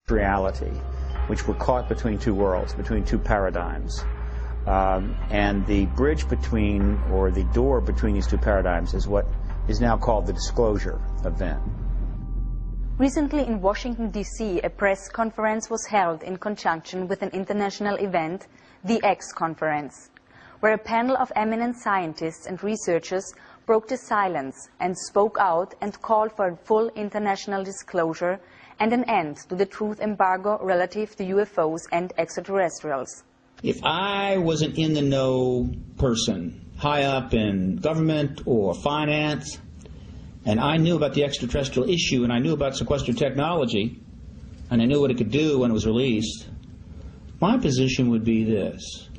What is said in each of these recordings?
reality, which were caught between two worlds, between two paradigms. And the bridge between, or the door between these two paradigms is what is now called the disclosure event. Recently in Washington, D.C., a press conference was held in conjunction with an international event, the X Conference, where a panel of eminent scientists and researchers broke the silence and spoke out and called for a full international disclosure and an end to the truth embargo relative to UFOs and extraterrestrials. If I was an in-the-know person, high up in government or finance, and I knew about the extraterrestrial issue, and I knew about sequestered technology, and I knew what it could do when it was released, my position would be this.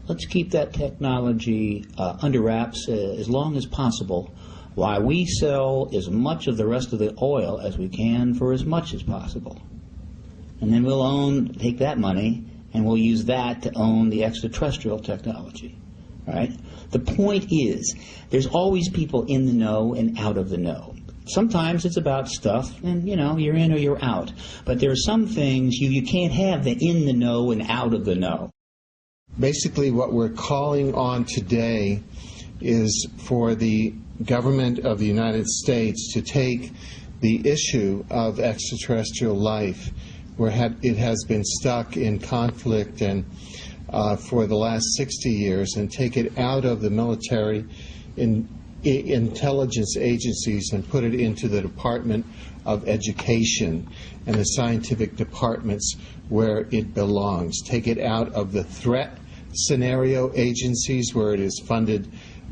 Let's keep that technology under wraps as long as possible, while we sell as much of the rest of the oil as we can for as much as possible. And then we'll take that money, and we'll use that to own the extraterrestrial technology. Right? The point is, there's always people in the know and out of the know. Sometimes it's about stuff, and you're in or you're out. But there are some things you can't have the in the know and out of the know. Basically, what we're calling on today is for the government of the United States to take the issue of extraterrestrial life, where it has been stuck in conflict and for the last 60 years, and take it out of the military intelligence agencies and put it into the Department of Education and the scientific departments where it belongs. Take it out of the threat scenario agencies where it is funded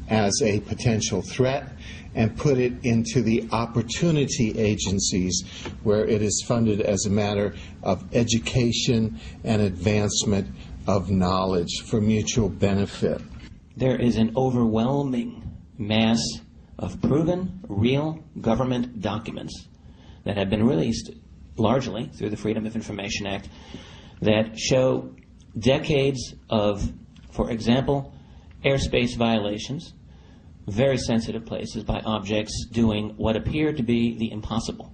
as a potential threat, and put it into the opportunity agencies where it is funded as a matter of education and advancement of knowledge for mutual benefit. There is an overwhelming mass of proven, real government documents that have been released largely through the Freedom of Information Act that show decades of, for example, airspace violations, very sensitive places, by objects doing what appeared to be the impossible.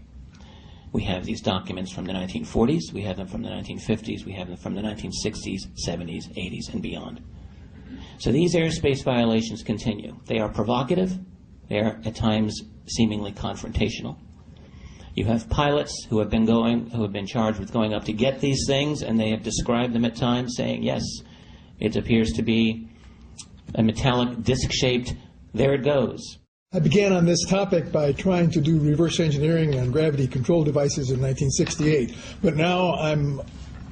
We have these documents from the 1940s, we have them from the 1950s, we have them from the 1960s, 70s, 80s, and beyond. So these airspace violations continue. They are provocative, they are at times seemingly confrontational. You have pilots who have been charged with going up to get these things, and they have described them at times saying, yes, it appears to be a metallic disc-shaped, there it goes. I began on this topic by trying to do reverse engineering on gravity control devices in 1968, but now I'm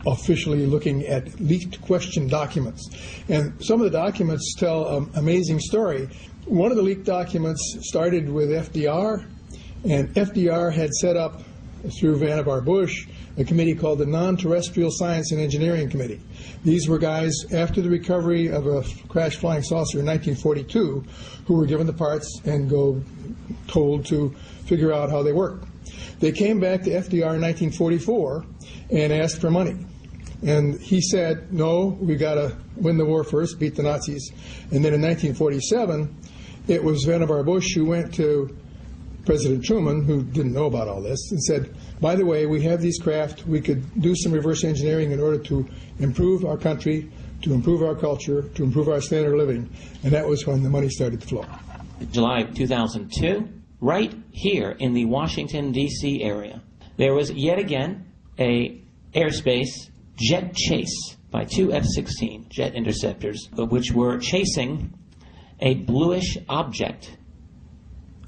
officially looking at leaked question documents. And some of the documents tell an amazing story. One of the leaked documents started with FDR, and FDR had set up, through Vannevar Bush, a committee called the Non-Terrestrial Science and Engineering Committee. These were guys, after the recovery of a crashed flying saucer in 1942, who were given the parts and told to figure out how they work. They came back to FDR in 1944 and asked for money. And he said, no, we got to win the war first, beat the Nazis. And then in 1947, it was Vannevar Bush who went to President Truman, who didn't know about all this, and said, by the way, we have these craft, we could do some reverse engineering in order to improve our country, to improve our culture, to improve our standard of living. And that was when the money started to flow. July 2002, right here in the Washington, D.C. area, there was yet again a airspace jet chase by two F-16 jet interceptors, which were chasing a bluish object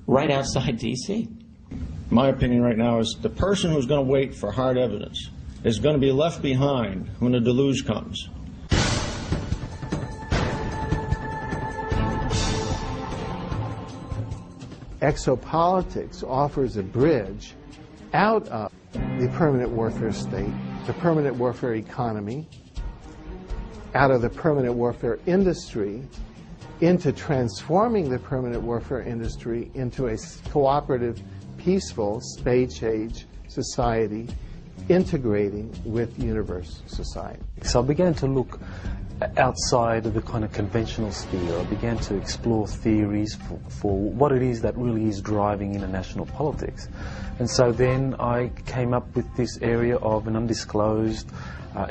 right outside D.C. My opinion right now is the person who's going to wait for hard evidence is going to be left behind when the deluge comes. Exopolitics offers a bridge out of the permanent warfare state, the permanent warfare economy, out of the permanent warfare industry, into transforming the permanent warfare industry into a cooperative, peaceful, space-age society integrating with universe society. So I began to look outside of the kind of conventional sphere. I began to explore theories for what it is that really is driving international politics. And so then I came up with this area of an undisclosed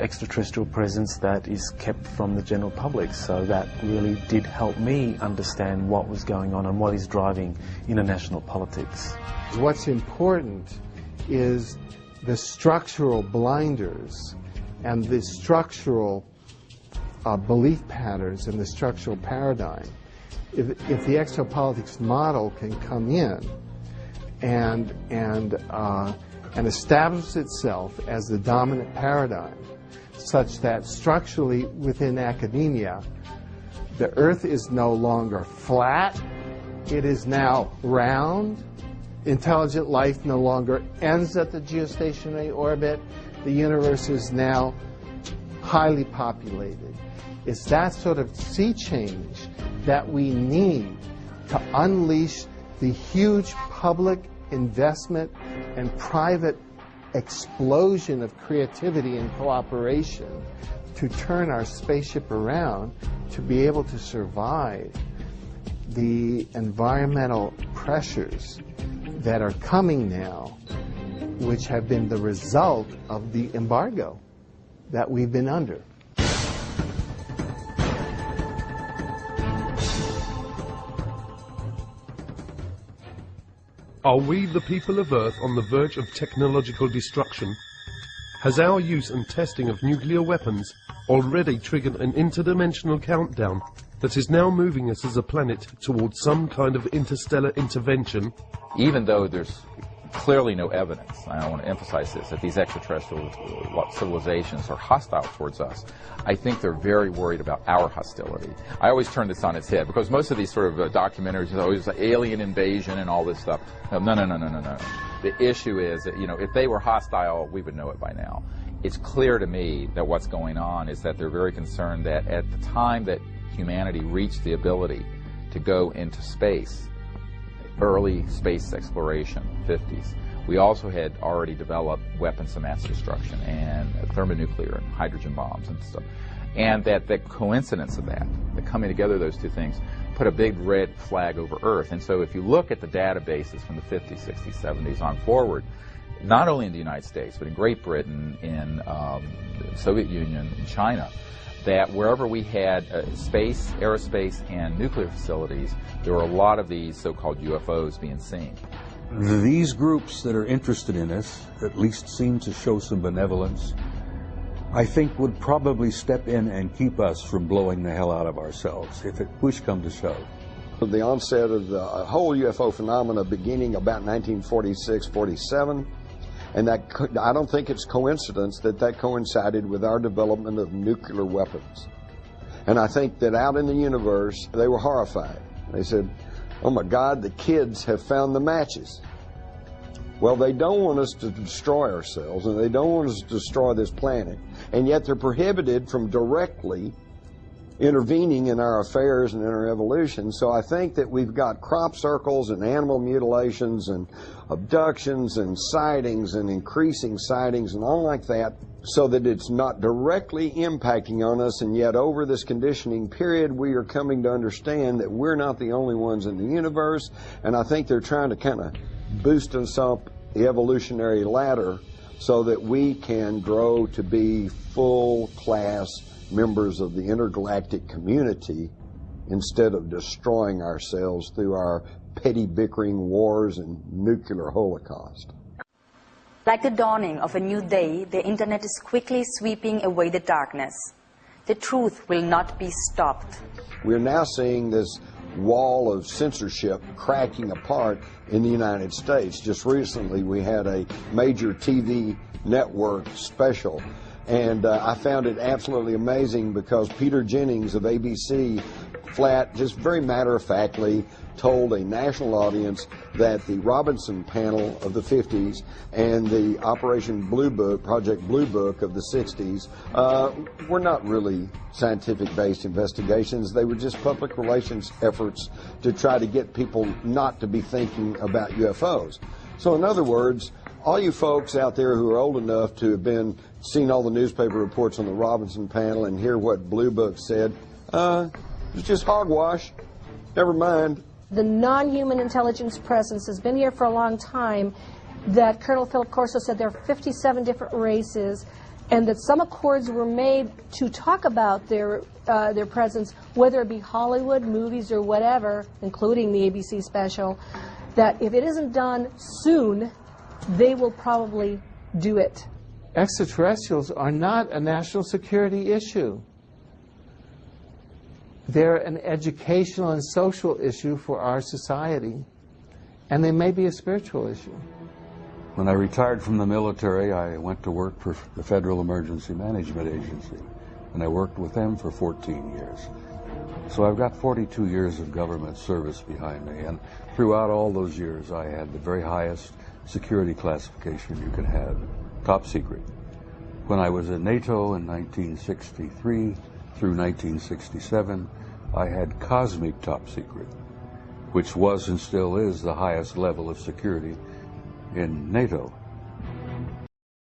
extraterrestrial presence that is kept from the general public. So that really did help me understand what was going on and what is driving international politics. What's important is the structural blinders and the structural belief patterns and the structural paradigm. If the exopolitics model can come in and establish itself as the dominant paradigm, such that structurally within academia, the Earth is no longer flat, it is now round. Intelligent life no longer ends at the geostationary orbit. The universe is now highly populated. It's that sort of sea change that we need to unleash the huge public investment and private explosion of creativity and cooperation to turn our spaceship around to be able to survive the environmental pressures that are coming now, which have been the result of the embargo that we've been under. Are we, the people of Earth, on the verge of technological destruction? Has our use and testing of nuclear weapons already triggered an interdimensional countdown that is now moving us as a planet towards some kind of interstellar intervention? Even though there's clearly no evidence, I want to emphasize this, that these extraterrestrial civilizations are hostile towards us, I think they're very worried about our hostility. I always turn this on its head, because most of these sort of documentaries are always like alien invasion and all this stuff. No. The issue is that, if they were hostile, we would know it by now. It's clear to me that what's going on is that they're very concerned that at the time that humanity reached the ability to go into space, early space exploration, 50s, we also had already developed weapons of mass destruction and thermonuclear and hydrogen bombs and stuff. And that the coincidence of that, the coming together of those two things, put a big red flag over Earth. And so if you look at the databases from the 50s, 60s, 70s on forward, not only in the United States, but in Great Britain, in the Soviet Union, in China, that wherever we had space, aerospace, and nuclear facilities, there were a lot of these so-called UFOs being seen. These groups that are interested in us, at least seem to show some benevolence, I think would probably step in and keep us from blowing the hell out of ourselves, if it push come to shove. The onset of the whole UFO phenomena beginning about 1946, 47, and that I don't think it's coincidence that coincided with our development of nuclear weapons. And I think that out in the universe, they were horrified. They said, oh my God, the kids have found the matches. Well, they don't want us to destroy ourselves, and they don't want us to destroy this planet, and yet they're prohibited from directly intervening in our affairs and in our evolution. So I think that we've got crop circles and animal mutilations and abductions and sightings and increasing sightings and all like that, so that it's not directly impacting on us, and yet over this conditioning period we are coming to understand that we're not the only ones in the universe. And I think they're trying to kind of boost us up the evolutionary ladder so that we can grow to be full-class members of the intergalactic community instead of destroying ourselves through our petty bickering wars and nuclear holocaust. Like the dawning of a new day, the internet is quickly sweeping away the darkness. The truth will not be stopped. We're now seeing this wall of censorship cracking apart in the United States. Just recently we had a major TV network special, and I found it absolutely amazing because Peter Jennings of ABC just very matter-of-factly told a national audience that the Robinson panel of the 50s and the Operation Blue Book, Project Blue Book of the 60s were not really scientific-based investigations. They were just public relations efforts to try to get people not to be thinking about UFOs. So in other words, All you folks out there who are old enough to have seen all the newspaper reports on the Robinson panel and hear what Blue Book said, it's just hogwash. Never mind. The non-human intelligence presence has been here for a long time. That Colonel Philip Corso said there are 57 different races, and that some accords were made to talk about their presence, whether it be Hollywood, movies, or whatever, including the ABC special, that if it isn't done soon, they will probably do it. Extraterrestrials are not a national security issue. They're an educational and social issue for our society, and they may be a spiritual issue. When I retired from the military, I went to work for the Federal Emergency Management Agency, and I worked with them for 14 years. So I've got 42 years of government service behind me, and throughout all those years I had the very highest security classification you can have, top secret. When I was in NATO in 1963 through 1967, I had cosmic top secret, which was and still is the highest level of security in NATO.